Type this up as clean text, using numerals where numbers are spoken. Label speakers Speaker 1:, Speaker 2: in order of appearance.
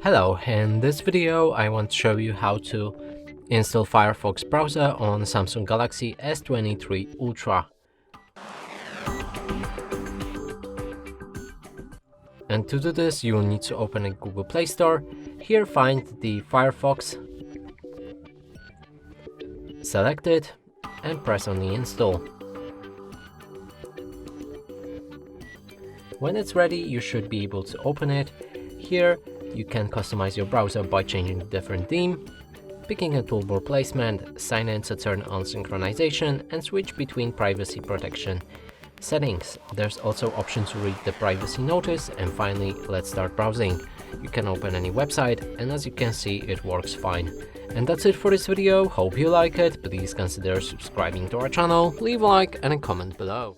Speaker 1: Hello, in this video I want to show you how to install Firefox browser on Samsung Galaxy S23 Ultra. And to do this you will need to open a Google Play Store. Here find the Firefox, select it and press on the install. When it's ready you should be able to open it. Here you can customize your browser by changing the different theme, picking a toolbar placement, sign in to turn on synchronization and switch between privacy protection settings. There's also option to read the privacy notice, and finally let's start browsing. You can open any website and as you can see it works fine. And that's it for this video. Hope you like it. Please consider subscribing to our channel, leave a like and a comment below.